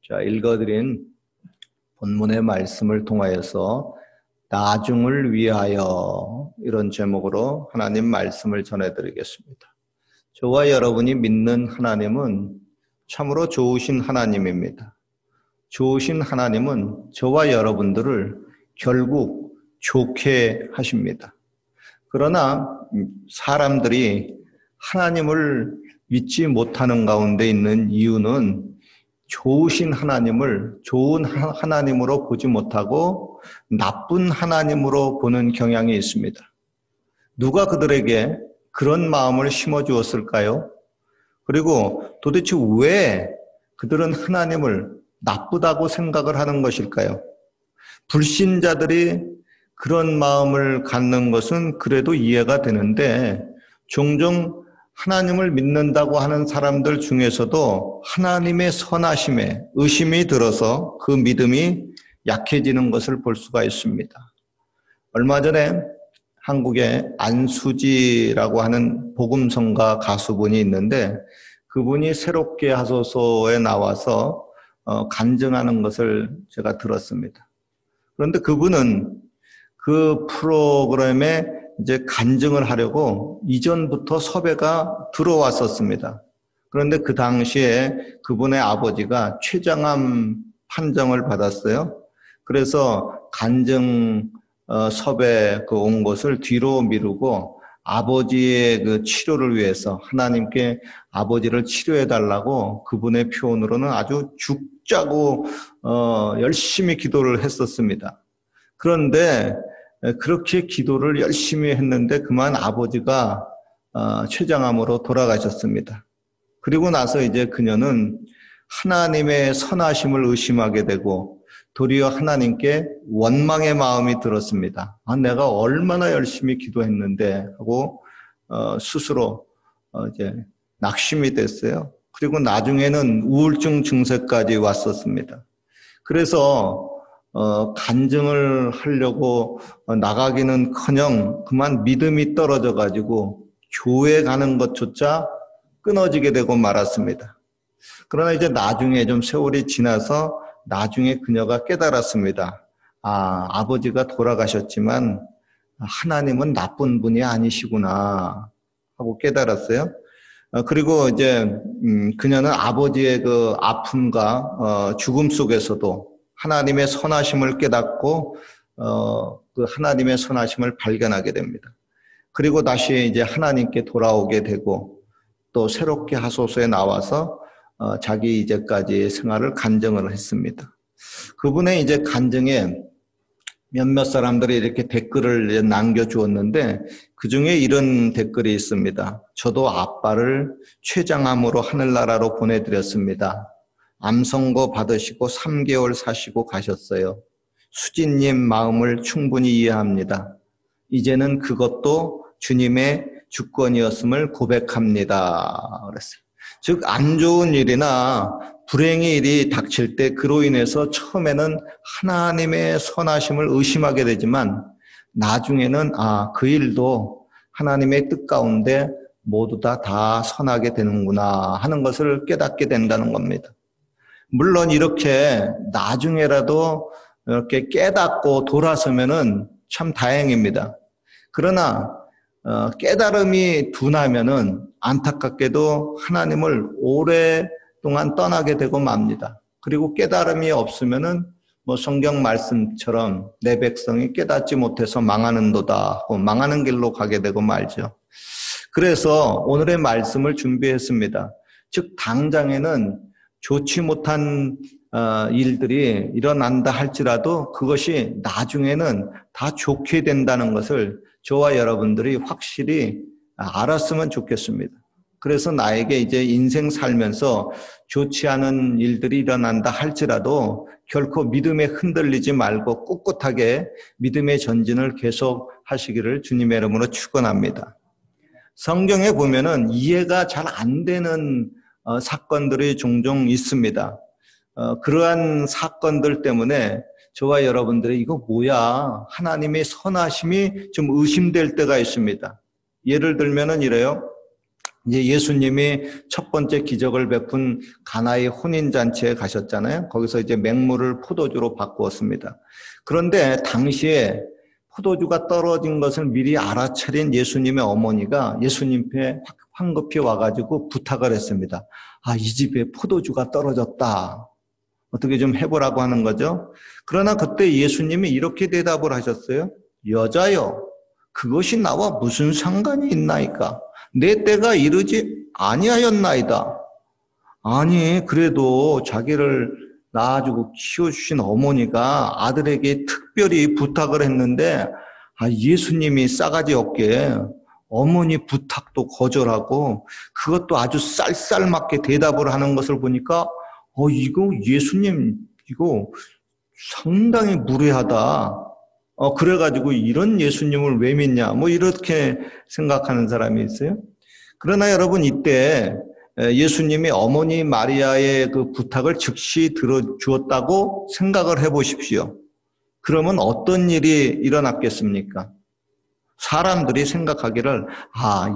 자, 읽어드린 본문의 말씀을 통하여서 나중을 위하여 이런 제목으로 하나님 말씀을 전해드리겠습니다. 저와 여러분이 믿는 하나님은 참으로 좋으신 하나님입니다. 좋으신 하나님은 저와 여러분들을 결국 좋게 하십니다. 그러나 사람들이 하나님을 믿지 못하는 가운데 있는 이유는 좋으신 하나님을 좋은 하나님으로 보지 못하고 나쁜 하나님으로 보는 경향이 있습니다. 누가 그들에게 그런 마음을 심어주었을까요? 그리고 도대체 왜 그들은 하나님을 나쁘다고 생각을 하는 것일까요? 불신자들이 그런 마음을 갖는 것은 그래도 이해가 되는데 종종 하나님을 믿는다고 하는 사람들 중에서도 하나님의 선하심에 의심이 들어서 그 믿음이 약해지는 것을 볼 수가 있습니다. 얼마 전에 한국에 안수지라고 하는 복음성가 가수분이 있는데 그분이 새롭게 하소서에 나와서 간증하는 것을 제가 들었습니다. 그런데 그분은 그 프로그램에 이제 간증을 하려고 이전부터 섭외가 들어왔었습니다. 그런데 그 당시에 그분의 아버지가 췌장암 판정을 받았어요. 그래서 간증 섭외 온 것을 뒤로 미루고 아버지의 그 치료를 위해서 하나님께 아버지를 치료해 달라고 그분의 표현으로는 아주 죽자고 열심히 기도를 했었습니다. 그런데 그렇게 기도를 열심히 했는데 그만 아버지가 췌장암으로 돌아가셨습니다. 그리고 나서 이제 그녀는 하나님의 선하심을 의심하게 되고 도리어 하나님께 원망의 마음이 들었습니다. 내가 얼마나 열심히 기도했는데 하고 스스로 이제 낙심이 됐어요. 그리고 나중에는 우울증 증세까지 왔었습니다. 그래서 간증을 하려고 나가기는커녕 그만 믿음이 떨어져 가지고 교회 가는 것조차 끊어지게 되고 말았습니다. 그러나 이제 나중에 좀 세월이 지나서 나중에 그녀가 깨달았습니다. 아버지가 돌아가셨지만 하나님은 나쁜 분이 아니시구나 하고 깨달았어요. 그리고 이제 그녀는 아버지의 그 아픔과 죽음 속에서도 하나님의 선하심을 깨닫고 그 하나님의 선하심을 발견하게 됩니다. 그리고 다시 이제 하나님께 돌아오게 되고 또 새롭게 하소서에 나와서 자기 이제까지의 생활을 간증을 했습니다. 그분의 이제 간증에 몇몇 사람들이 이렇게 댓글을 남겨주었는데 그중에 이런 댓글이 있습니다. 저도 아빠를 췌장암으로 하늘나라로 보내드렸습니다. 암 선고 받으시고 3개월 사시고 가셨어요. 수진님 마음을 충분히 이해합니다. 이제는 그것도 주님의 주권이었음을 고백합니다. 그랬어요. 즉, 안 좋은 일이나 불행의 일이 닥칠 때 그로 인해서 처음에는 하나님의 선하심을 의심하게 되지만 나중에는 그 일도 하나님의 뜻 가운데 모두 다 선하게 되는구나 하는 것을 깨닫게 된다는 겁니다. 물론 이렇게 나중에라도 이렇게 깨닫고 돌아서면은 참 다행입니다. 그러나 깨달음이 둔하면은 안타깝게도 하나님을 오랫동안 떠나게 되고 맙니다. 그리고 깨달음이 없으면은 성경 말씀처럼 내 백성이 깨닫지 못해서 망하는도다 하고 망하는 길로 가게 되고 말죠. 그래서 오늘의 말씀을 준비했습니다. 즉 당장에는 좋지 못한 일들이 일어난다 할지라도 그것이 나중에는 다 좋게 된다는 것을 저와 여러분들이 확실히 알았으면 좋겠습니다. 그래서 나에게 이제 인생 살면서 좋지 않은 일들이 일어난다 할지라도 결코 믿음에 흔들리지 말고 꿋꿋하게 믿음의 전진을 계속 하시기를 주님의 이름으로 축원합니다. 성경에 보면은 이해가 잘 안 되는 사건들이 종종 있습니다. 그러한 사건들 때문에 저와 여러분들이 이거 뭐야? 하나님의 선하심이 좀 의심될 때가 있습니다. 예를 들면은 이래요. 이제 예수님이 첫 번째 기적을 베푼 가나의 혼인잔치에 가셨잖아요. 거기서 이제 맹물을 포도주로 바꾸었습니다. 그런데 당시에 포도주가 떨어진 것을 미리 알아차린 예수님의 어머니가 예수님께 황급히 와가지고 부탁을 했습니다. 아, 이 집에 포도주가 떨어졌다. 어떻게 좀 해보라고 하는 거죠. 그러나 그때 예수님이 이렇게 대답을 하셨어요. 여자여, 그것이 나와 무슨 상관이 있나이까? 내 때가 이르지 아니하였나이다. 아니, 그래도 자기를 낳아주고 키워주신 어머니가 아들에게 특별히 부탁을 했는데, 예수님이 싸가지 없게 어머니 부탁도 거절하고 그것도 아주 쌀쌀맞게 대답을 하는 것을 보니까 이거 예수님 이거 상당히 무례하다. 그래가지고 이런 예수님을 왜 믿냐 뭐 이렇게 생각하는 사람이 있어요. 그러나 여러분 이때 예수님이 어머니 마리아의 그 부탁을 즉시 들어주었다고 생각을 해보십시오. 그러면 어떤 일이 일어났겠습니까? 사람들이 생각하기를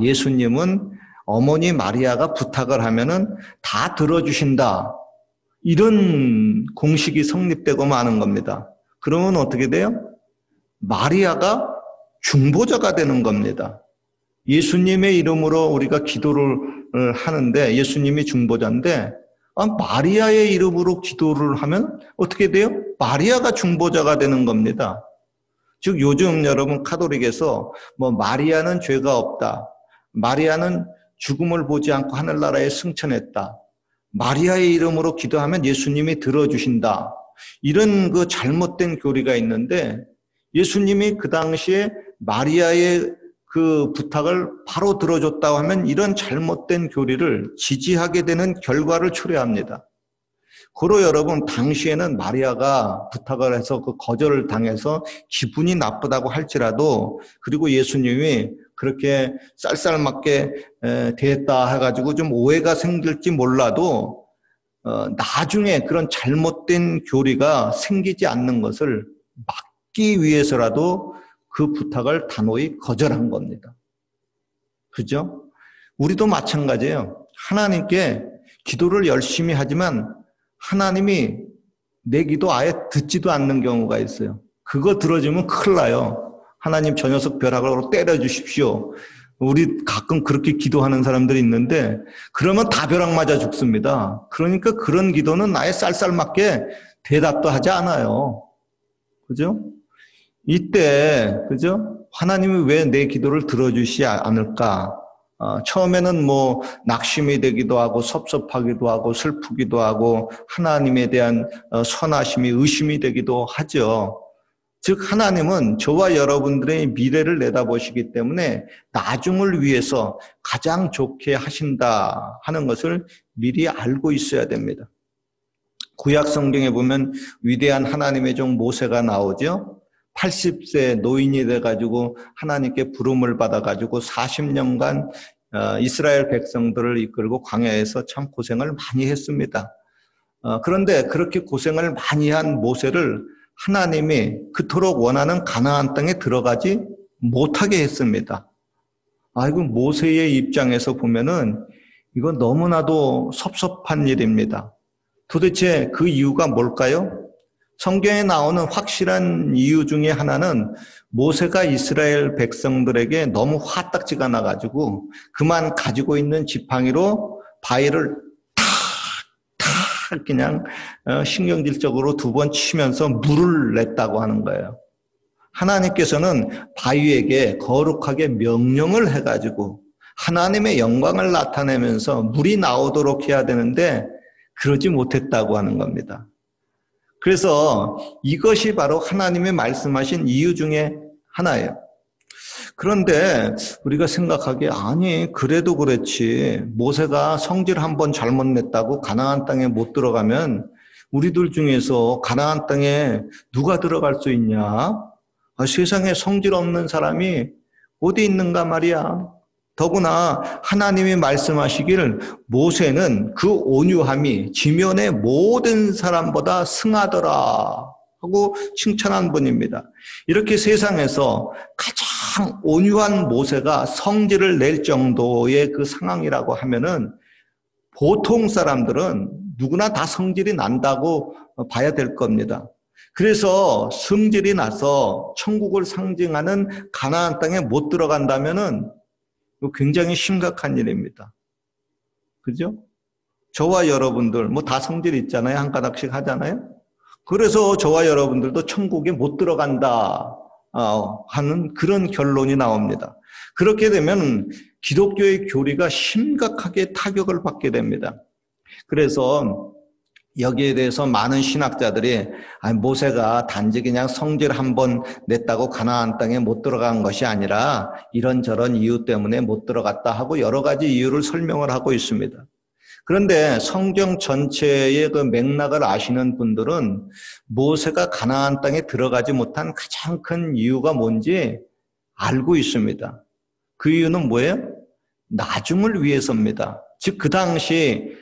예수님은 어머니 마리아가 부탁을 하면은 다 들어주신다. 이런 공식이 성립되고 마는 겁니다. 그러면 어떻게 돼요? 마리아가 중보자가 되는 겁니다. 예수님의 이름으로 우리가 기도를 하는데 예수님이 중보자인데 마리아의 이름으로 기도를 하면 어떻게 돼요? 마리아가 중보자가 되는 겁니다. 즉 요즘 여러분 카톨릭에서 마리아는 죄가 없다. 마리아는 죽음을 보지 않고 하늘나라에 승천했다. 마리아의 이름으로 기도하면 예수님이 들어주신다. 이런 그 잘못된 교리가 있는데 예수님이 그 당시에 마리아의 그 부탁을 바로 들어줬다고 하면 이런 잘못된 교리를 지지하게 되는 결과를 초래합니다. 고로 여러분 당시에는 마리아가 부탁을 해서 그 거절을 당해서 기분이 나쁘다고 할지라도 그리고 예수님이 그렇게 쌀쌀맞게 대했다 해가지고 좀 오해가 생길지 몰라도 나중에 그런 잘못된 교리가 생기지 않는 것을 막기 위해서라도 그 부탁을 단호히 거절한 겁니다. 그죠? 우리도 마찬가지예요. 하나님께 기도를 열심히 하지만 하나님이 내 기도 아예 듣지도 않는 경우가 있어요. 그거 들어주면 큰일 나요. 하나님 저 녀석 벼락으로 때려주십시오. 우리 가끔 그렇게 기도하는 사람들이 있는데 그러면 다 벼락 맞아 죽습니다. 그러니까 그런 기도는 아예 쌀쌀맞게 대답도 하지 않아요. 그죠? 이때 그죠? 하나님이 왜 내 기도를 들어주시지 않을까? 처음에는 낙심이 되기도 하고 섭섭하기도 하고 슬프기도 하고 하나님에 대한 선하심이 의심이 되기도 하죠. 즉 하나님은 저와 여러분들의 미래를 내다보시기 때문에 나중을 위해서 가장 좋게 하신다 하는 것을 미리 알고 있어야 됩니다. 구약 성경에 보면 위대한 하나님의 종 모세가 나오죠. 80세 노인이 돼가지고 하나님께 부름을 받아가지고 40년간 이스라엘 백성들을 이끌고 광야에서 참 고생을 많이 했습니다. 그런데 그렇게 고생을 많이 한 모세를 하나님이 그토록 원하는 가나안 땅에 들어가지 못하게 했습니다. 이거 모세의 입장에서 보면은 이건 너무나도 섭섭한 일입니다. 도대체 그 이유가 뭘까요? 성경에 나오는 확실한 이유 중에 하나는 모세가 이스라엘 백성들에게 너무 화딱지가 나가지고 그만 가지고 있는 지팡이로 바위를 탁 그냥 신경질적으로 2번 치면서 물을 냈다고 하는 거예요. 하나님께서는 바위에게 거룩하게 명령을 해가지고 하나님의 영광을 나타내면서 물이 나오도록 해야 되는데 그러지 못했다고 하는 겁니다. 그래서 이것이 바로 하나님의 말씀하신 이유 중에 하나예요. 그런데 우리가 생각하기에 그래도 그렇지 모세가 성질 한번 잘못 냈다고 가나안 땅에 못 들어가면 우리들 중에서 가나안 땅에 누가 들어갈 수 있냐? 세상에 성질 없는 사람이 어디 있는가 말이야. 더구나 하나님이 말씀하시기를 모세는 그 온유함이 지면의 모든 사람보다 승하더라 하고 칭찬한 분입니다. 이렇게 세상에서 가장 가장 온유한 모세가 성질을 낼 정도의 그 상황이라고 하면은 보통 사람들은 누구나 다 성질이 난다고 봐야 될 겁니다. 그래서 성질이 나서 천국을 상징하는 가나안 땅에 못 들어간다면은 굉장히 심각한 일입니다. 그죠? 저와 여러분들 뭐 다 성질 있잖아요. 한 가닥씩 하잖아요. 그래서 저와 여러분들도 천국에 못 들어간다 하는 그런 결론이 나옵니다. 그렇게 되면 기독교의 교리가 심각하게 타격을 받게 됩니다. 그래서 여기에 대해서 많은 신학자들이 모세가 단지 그냥 성질 한번 냈다고 가나안 땅에 못 들어간 것이 아니라 이런저런 이유 때문에 못 들어갔다 하고 여러 가지 이유를 설명을 하고 있습니다. 그런데 성경 전체의 그 맥락을 아시는 분들은 모세가 가나안 땅에 들어가지 못한 가장 큰 이유가 뭔지 알고 있습니다. 그 이유는 뭐예요? 나중을 위해서입니다. 즉 그 당시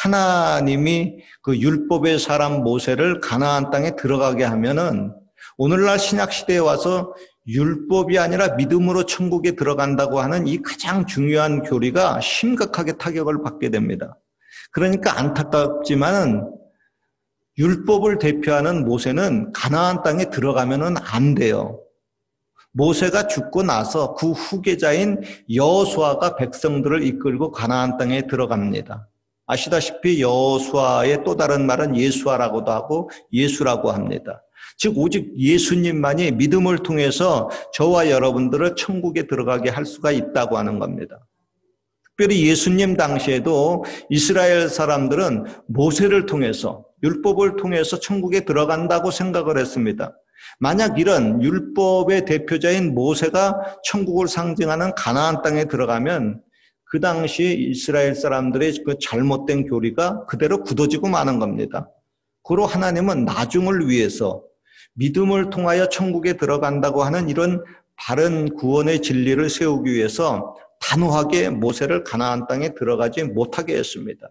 하나님이 그 율법의 사람 모세를 가나안 땅에 들어가게 하면은 오늘날 신약 시대에 와서 율법이 아니라 믿음으로 천국에 들어간다고 하는 이 가장 중요한 교리가 심각하게 타격을 받게 됩니다. 그러니까 안타깝지만은 율법을 대표하는 모세는 가나안 땅에 들어가면은 안 돼요. 모세가 죽고 나서 그 후계자인 여호수아가 백성들을 이끌고 가나안 땅에 들어갑니다. 아시다시피 여호수아의 또 다른 말은 예수아라고도 하고 예수라고 합니다. 즉 오직 예수님만이 믿음을 통해서 저와 여러분들을 천국에 들어가게 할 수가 있다고 하는 겁니다. 특별히 예수님 당시에도 이스라엘 사람들은 모세를 통해서 율법을 통해서 천국에 들어간다고 생각을 했습니다. 만약 이런 율법의 대표자인 모세가 천국을 상징하는 가나안 땅에 들어가면 그 당시 이스라엘 사람들의 그 잘못된 교리가 그대로 굳어지고 마는 겁니다. 그로 하나님은 나중을 위해서 믿음을 통하여 천국에 들어간다고 하는 이런 바른 구원의 진리를 세우기 위해서 단호하게 모세를 가나안 땅에 들어가지 못하게 했습니다.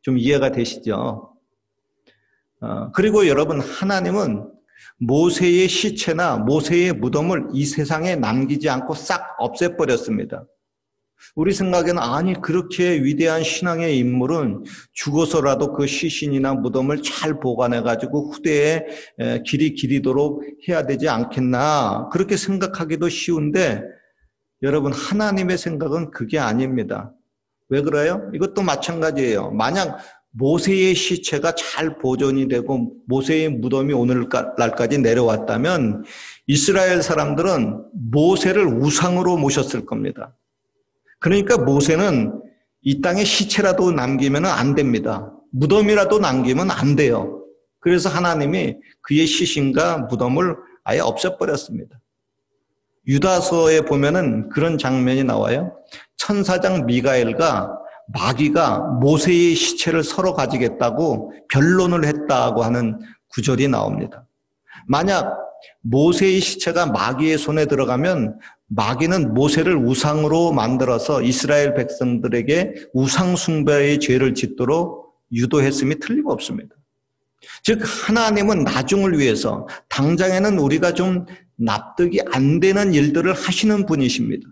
좀 이해가 되시죠? 그리고 여러분, 하나님은 모세의 시체나 모세의 무덤을 이 세상에 남기지 않고 싹 없애버렸습니다. 우리 생각에는 아니 그렇게 위대한 신앙의 인물은 죽어서라도 그 시신이나 무덤을 잘 보관해가지고 후대에 길이 기리도록 해야 되지 않겠나 그렇게 생각하기도 쉬운데 여러분 하나님의 생각은 그게 아닙니다. 왜 그래요? 이것도 마찬가지예요. 만약 모세의 시체가 잘 보존이 되고 모세의 무덤이 오늘날까지 내려왔다면 이스라엘 사람들은 모세를 우상으로 모셨을 겁니다. 그러니까 모세는 이 땅에 시체라도 남기면 안 됩니다. 무덤이라도 남기면 안 돼요. 그래서 하나님이 그의 시신과 무덤을 아예 없애버렸습니다. 유다서에 보면은 그런 장면이 나와요. 천사장 미가엘과 마귀가 모세의 시체를 서로 가지겠다고 변론을 했다고 하는 구절이 나옵니다. 만약 모세의 시체가 마귀의 손에 들어가면 마귀는 모세를 우상으로 만들어서 이스라엘 백성들에게 우상 숭배의 죄를 짓도록 유도했음이 틀림없습니다. 즉 하나님은 나중을 위해서 당장에는 우리가 좀 납득이 안 되는 일들을 하시는 분이십니다.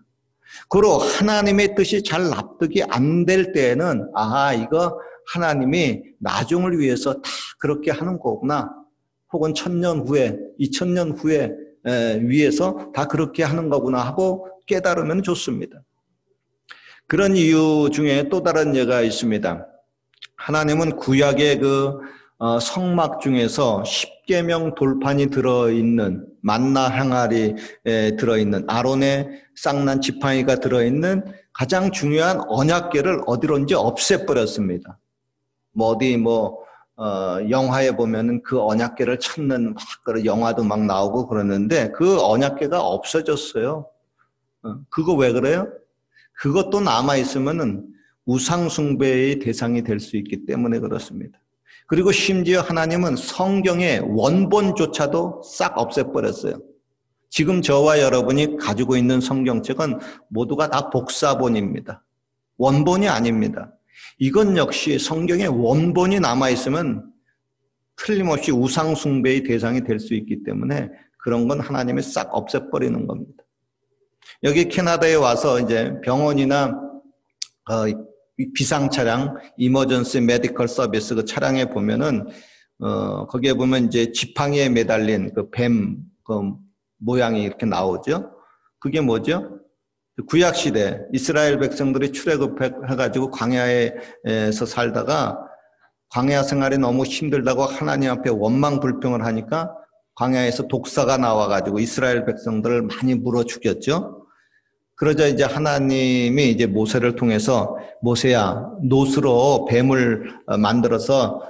그리고 하나님의 뜻이 잘 납득이 안 될 때에는 이거 하나님이 나중을 위해서 다 그렇게 하는 거구나. 혹은 1000년 후에 2000년 후에 위해서 다 그렇게 하는 거구나 하고 깨달으면 좋습니다. 그런 이유 중에 또 다른 예가 있습니다. 하나님은 구약의 그 성막 중에서 십계명 돌판이 들어있는 만나 항아리에 들어있는 아론의 쌍난 지팡이가 들어있는 가장 중요한 언약궤를 어디론지 없애버렸습니다. 영화에 보면은 그 언약궤를 찾는 영화도 막 나오고 그러는데 그 언약궤가 없어졌어요. 그거 왜 그래요? 그것도 남아있으면은 우상숭배의 대상이 될 수 있기 때문에 그렇습니다. 그리고 심지어 하나님은 성경의 원본조차도 싹 없애버렸어요. 지금 저와 여러분이 가지고 있는 성경책은 모두가 다 복사본입니다. 원본이 아닙니다. 이건 역시 성경의 원본이 남아있으면 틀림없이 우상숭배의 대상이 될 수 있기 때문에 그런 건 하나님이 싹 없애버리는 겁니다. 여기 캐나다에 와서 이제 병원이나 비상 차량, 이머전시 메디컬 서비스 그 차량에 보면은 거기에 보면 이제 지팡이에 매달린 그 뱀 그 모양이 이렇게 나오죠. 그게 뭐죠? 구약 시대 이스라엘 백성들이 출애굽해가지고 광야에서 살다가 광야 생활이 너무 힘들다고 하나님 앞에 원망불평을 하니까 광야에서 독사가 나와가지고 이스라엘 백성들을 많이 물어 죽였죠. 그러자 이제 하나님이 이제 모세를 통해서 모세야 놋으로 뱀을 만들어서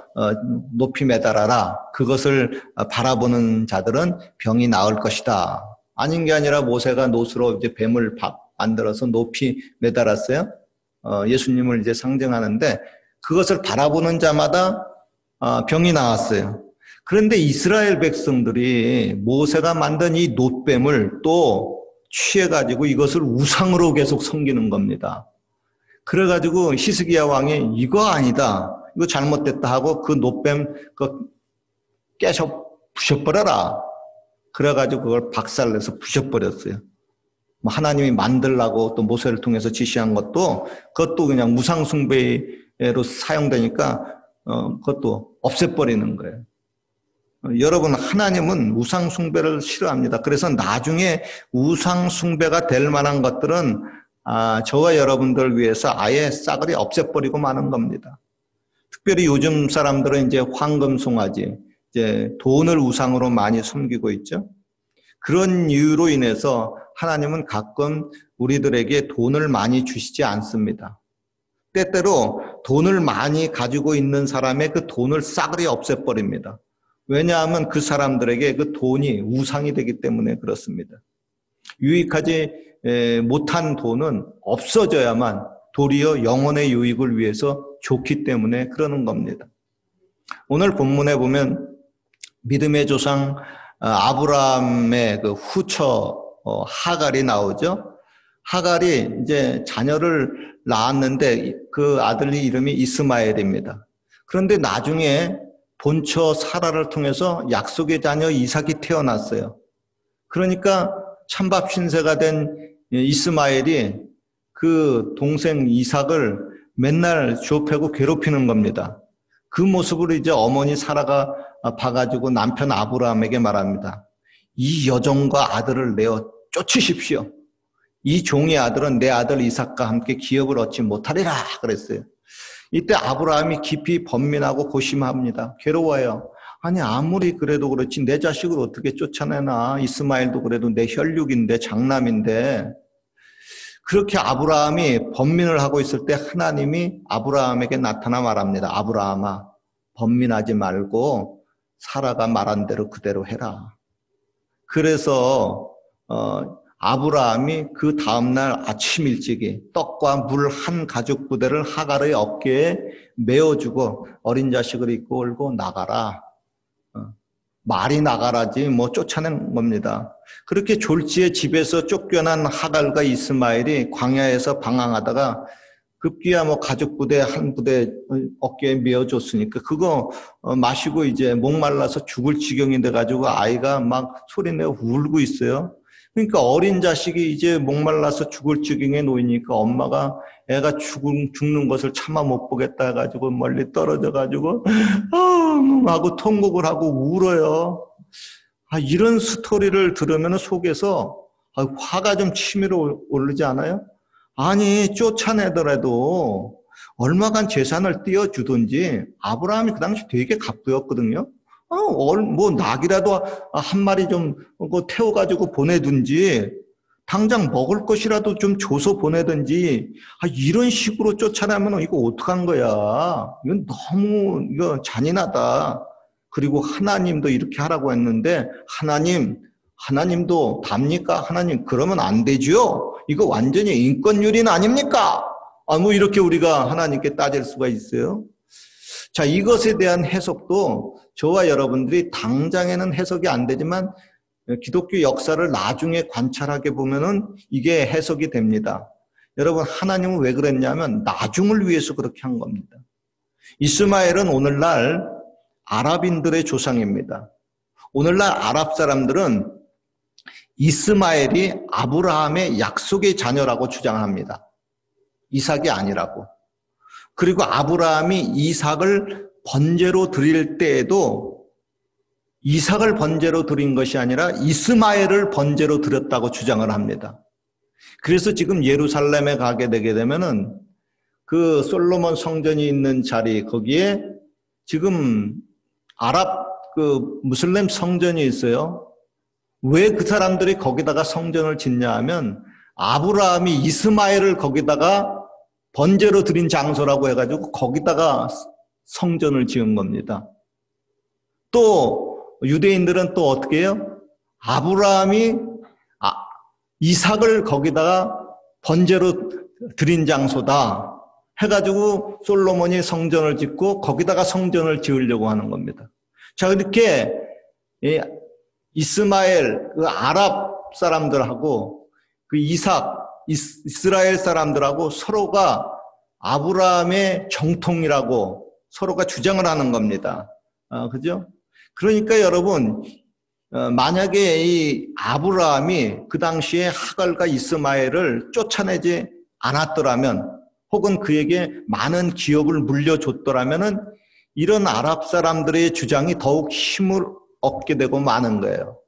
높이 매달아라. 그것을 바라보는 자들은 병이 나을 것이다. 아닌 게 아니라 모세가 놋으로 이제 뱀을 만들어서 높이 매달았어요. 예수님을 이제 상징하는데 그것을 바라보는 자마다 병이 나왔어요. 그런데 이스라엘 백성들이 모세가 만든 이 놋뱀을 또 취해가지고 이것을 우상으로 계속 섬기는 겁니다. 그래가지고 히스기야 왕이 이거 아니다. 이거 잘못됐다 하고 그 놋뱀 깨서 부셔버려라. 그래가지고 그걸 박살내서 부셔버렸어요. 하나님이 만들라고 또 모세를 통해서 지시한 그것도 그냥 우상숭배로 사용되니까 그것도 없애버리는 거예요. 여러분, 하나님은 우상숭배를 싫어합니다. 그래서 나중에 우상숭배가 될 만한 것들은 저와 여러분들을 위해서 아예 싸그리 없애버리고 마는 겁니다. 특별히 요즘 사람들은 이제 황금송아지, 이제 돈을 우상으로 많이 섬기고 있죠. 그런 이유로 인해서 하나님은 가끔 우리들에게 돈을 많이 주시지 않습니다. 때때로 돈을 많이 가지고 있는 사람의 그 돈을 싸그리 없애버립니다. 왜냐하면 그 사람들에게 그 돈이 우상이 되기 때문에 그렇습니다. 유익하지 못한 돈은 없어져야만 도리어 영혼의 유익을 위해서 좋기 때문에 그러는 겁니다. 오늘 본문에 보면 믿음의 조상 아브라함의 그 후처 하갈이 나오죠. 하갈이 이제 자녀를 낳았는데 그 아들의 이름이 이스마엘입니다. 그런데 나중에 본처 사라를 통해서 약속의 자녀 이삭이 태어났어요. 그러니까 찬밥 신세가 된 이스마엘이 그 동생 이삭을 맨날 좁혀고 괴롭히는 겁니다. 그 모습을 이제 어머니 사라가 봐가지고 남편 아브라함에게 말합니다. 이 여종과 아들을 내어 쫓으십시오. 이 종의 아들은 내 아들 이삭과 함께 기업을 얻지 못하리라 그랬어요. 이때 아브라함이 깊이 번민하고 고심합니다. 괴로워요. 아니 아무리 그래도 그렇지 내 자식을 어떻게 쫓아내나. 이스마엘도 그래도 내 혈육인데 장남인데. 그렇게 아브라함이 번민을 하고 있을 때 하나님이 아브라함에게 나타나 말합니다. 아브라함아 번민하지 말고 사라가 말한 대로 그대로 해라. 그래서 아브라함이 그 다음날 아침 일찍이 떡과 물 한 가죽 부대를 하갈의 어깨에 메어주고 어린 자식을 이끌고 나가라. 말이 나가라지 뭐 쫓아낸 겁니다. 그렇게 졸지에 집에서 쫓겨난 하갈과 이스마엘이 광야에서 방황하다가 급기야 뭐 가죽 부대 한 부대 어깨에 메어줬으니까 그거 마시고 이제 목말라서 죽을 지경이 돼가지고 아이가 막 소리내고 울고 있어요. 그러니까 어린 자식이 이제 목말라서 죽을 지경에 놓이니까 엄마가 애가 죽는 것을 차마 못 보겠다 해가지고 멀리 떨어져가지고 하고 통곡을 하고 울어요. 이런 스토리를 들으면 속에서 화가 좀 치밀어 오르지 않아요? 아니 쫓아내더라도 얼마간 재산을 띄워주든지 아브라함이 그 당시 되게 갑부였거든요. 뭐 낙이라도 한 마리 좀 태워가지고 보내든지 당장 먹을 것이라도 좀 줘서 보내든지 이런 식으로 쫓아내면 이거 어떡한 거야. 이건 너무 이거 잔인하다. 그리고 하나님도 이렇게 하라고 했는데 하나님도 답니까? 하나님 그러면 안 되죠. 이거 완전히 인권유린 아닙니까? 뭐 이렇게 우리가 하나님께 따질 수가 있어요. 자, 이것에 대한 해석도 저와 여러분들이 당장에는 해석이 안 되지만 기독교 역사를 나중에 관찰하게 보면은 이게 해석이 됩니다. 여러분, 하나님은 왜 그랬냐면 나중을 위해서 그렇게 한 겁니다. 이스마엘은 오늘날 아랍인들의 조상입니다. 오늘날 아랍 사람들은 이스마엘이 아브라함의 약속의 자녀라고 주장합니다. 이삭이 아니라고. 그리고 아브라함이 이삭을 번제로 드릴 때에도 이삭을 번제로 드린 것이 아니라 이스마엘을 번제로 드렸다고 주장을 합니다. 그래서 지금 예루살렘에 가게 되게 되면은 그 솔로몬 성전이 있는 자리 거기에 지금 아랍 그 무슬림 성전이 있어요. 왜 그 사람들이 거기다가 성전을 짓냐 하면 아브라함이 이스마엘을 거기다가 번제로 드린 장소라고 해가지고 거기다가 성전을 지은 겁니다. 또 유대인들은 또 어떻게 해요? 아브라함이 이삭을 거기다가 번제로 드린 장소다 해가지고 솔로몬이 성전을 짓고 거기다가 성전을 지으려고 하는 겁니다. 자, 이렇게 이스마엘 그 아랍 사람들하고 그 이스라엘 사람들하고 서로가 아브라함의 정통이라고 서로가 주장을 하는 겁니다. 그죠? 그러니까 여러분, 만약에 이 아브라함이 그 당시에 하갈과 이스마엘을 쫓아내지 않았더라면 혹은 그에게 많은 기업을 물려줬더라면은 이런 아랍 사람들의 주장이 더욱 힘을 얻게 되고 마는 거예요.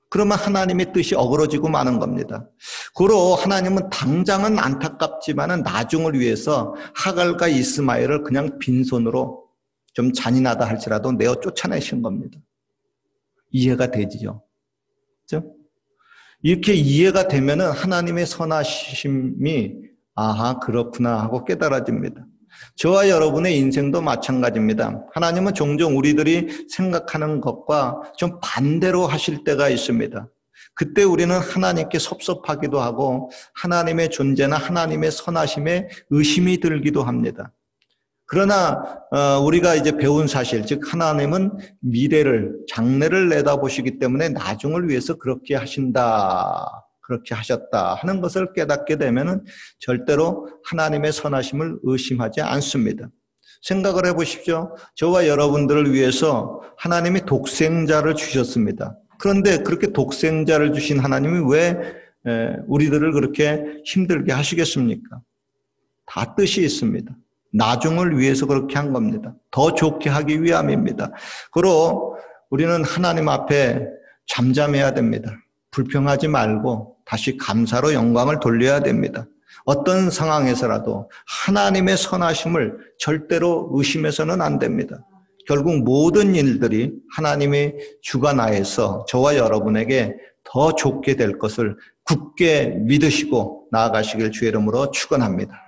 그러면 하나님의 뜻이 어그러지고 마는 겁니다. 고로 하나님은 당장은 안타깝지만은 나중을 위해서 하갈과 이스마엘을 그냥 빈손으로 좀 잔인하다 할지라도 내어 쫓아내신 겁니다. 이해가 되지요. 그렇죠? 이렇게 이해가 되면은 하나님의 선하심이 아하 그렇구나 하고 깨달아집니다. 저와 여러분의 인생도 마찬가지입니다. 하나님은 종종 우리들이 생각하는 것과 좀 반대로 하실 때가 있습니다. 그때 우리는 하나님께 섭섭하기도 하고 하나님의 존재나 하나님의 선하심에 의심이 들기도 합니다. 그러나 우리가 이제 배운 사실, 즉 하나님은 미래를, 장래를 내다보시기 때문에 나중을 위해서 그렇게 하신다, 그렇게 하셨다 하는 것을 깨닫게 되면은 절대로 하나님의 선하심을 의심하지 않습니다. 생각을 해보십시오. 저와 여러분들을 위해서 하나님이 독생자를 주셨습니다. 그런데 그렇게 독생자를 주신 하나님이 왜 우리들을 그렇게 힘들게 하시겠습니까? 다 뜻이 있습니다. 나중을 위해서 그렇게 한 겁니다. 더 좋게 하기 위함입니다. 그리고 우리는 하나님 앞에 잠잠해야 됩니다. 불평하지 말고 다시 감사로 영광을 돌려야 됩니다. 어떤 상황에서라도 하나님의 선하심을 절대로 의심해서는 안 됩니다. 결국 모든 일들이 하나님의 주관하에서 저와 여러분에게 더 좋게 될 것을 굳게 믿으시고 나아가시길 주의 이름으로 축원합니다.